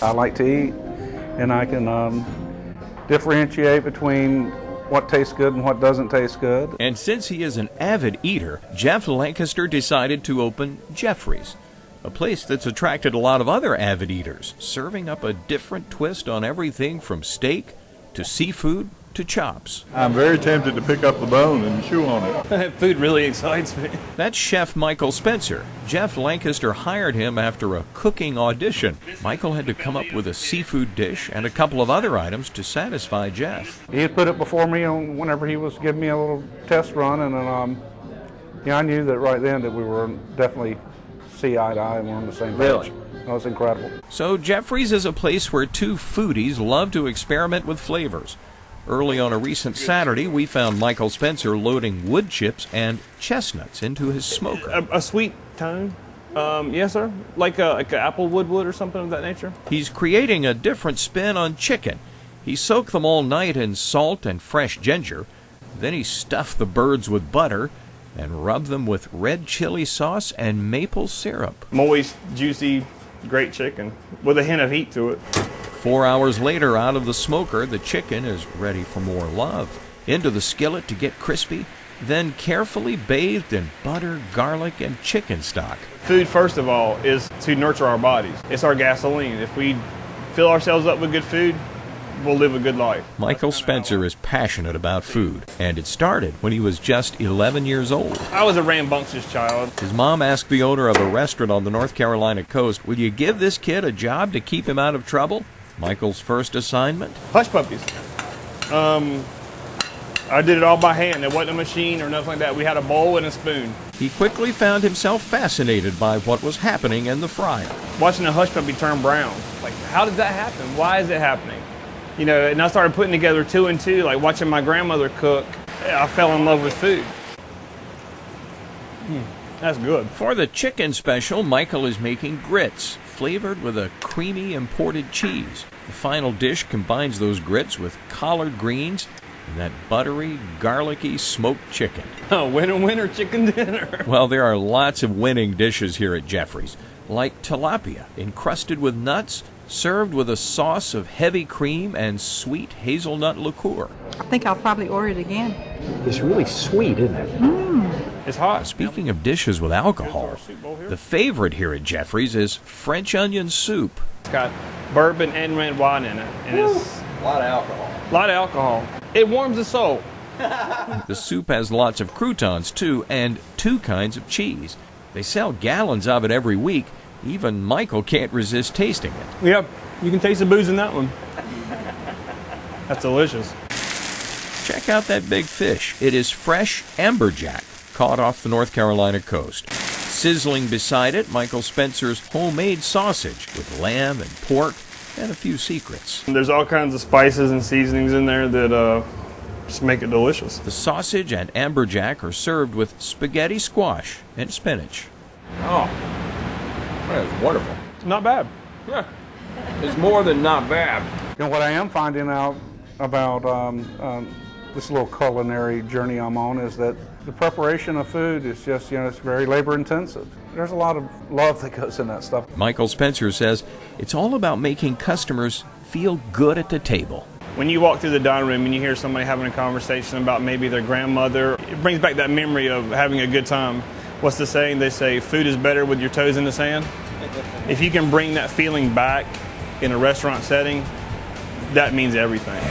I like to eat, and I can differentiate between what tastes good and what doesn't taste good. And since he is an avid eater, Jeff Lancaster decided to open Jeffrey's, a place that's attracted a lot of other avid eaters, serving up a different twist on everything from steak to seafood to chops. I'm very tempted to pick up the bone and chew on it. Food really excites me. That's Chef Michael Spencer. Jeff Lancaster hired him after a cooking audition. Michael had to come up with a seafood dish and a couple of other items to satisfy Jeff. He had put it before me whenever he was giving me a little test run, and then I knew that right then that we were definitely see eye to eye and we're on the same page. Really? That was incredible. So Jeffrey's is a place where two foodies love to experiment with flavors. Early on a recent Saturday, we found Michael Spencer loading wood chips and chestnuts into his smoker. A sweet tone? Yes, sir. Like an apple wood or something of that nature. He's creating a different spin on chicken. He soaked them all night in salt and fresh ginger. Then he stuffed the birds with butter and rubbed them with red chili sauce and maple syrup. Moist, juicy, great chicken with a hint of heat to it. 4 hours later, out of the smoker, the chicken is ready for more love. Into the skillet to get crispy, then carefully bathed in butter, garlic, and chicken stock. Food, first of all, is to nurture our bodies. It's our gasoline. If we fill ourselves up with good food, we'll live a good life. Michael Spencer is passionate about food, and it started when he was just 11 years old. I was a rambunctious child. His mom asked the owner of a restaurant on the North Carolina coast, "Will you give this kid a job to keep him out of trouble?" Michael's first assignment? Hush puppies. I did it all by hand. There wasn't a machine or nothing like that. We had a bowl and a spoon. He quickly found himself fascinated by what was happening in the fryer. Watching a hush puppy turn brown. Like, how did that happen? Why is it happening? You know, and I started putting together two and two, like watching my grandmother cook. I fell in love with food. That's good. For the chicken special, Michael is making grits, flavored with a creamy imported cheese. The final dish combines those grits with collard greens and that buttery, garlicky smoked chicken. Oh, winner chicken dinner. Well, there are lots of winning dishes here at Jeffrey's, like tilapia, encrusted with nuts, served with a sauce of heavy cream and sweet hazelnut liqueur. I think I'll probably order it again. It's really sweet, isn't it? It's hot. Speaking of dishes with alcohol, the favorite here at Jeffrey's is French onion soup. It's got bourbon and red wine in it. And it's A lot of alcohol. a lot of alcohol. It warms the soul. The soup has lots of croutons, too, and 2 kinds of cheese. They sell gallons of it every week. Even Michael can't resist tasting it. Yep, you can taste the booze in that one. That's delicious. Check out that big fish. It is fresh amberjack, caught off the North Carolina coast. Sizzling beside it, Michael Spencer's homemade sausage with lamb and pork and a few secrets. There's all kinds of spices and seasonings in there that just make it delicious. The sausage and amberjack are served with spaghetti squash and spinach. Oh, that's wonderful. Not bad. Yeah. It's more than not bad. You know, what I am finding out about this little culinary journey I'm on is that the preparation of food is just, it's very labor intensive. There's a lot of love that goes in that stuff. Michael Spencer says it's all about making customers feel good at the table. When you walk through the dining room and you hear somebody having a conversation about maybe their grandmother, it brings back that memory of having a good time. What's the saying? They say food is better with your toes in the sand. If you can bring that feeling back in a restaurant setting, that means everything.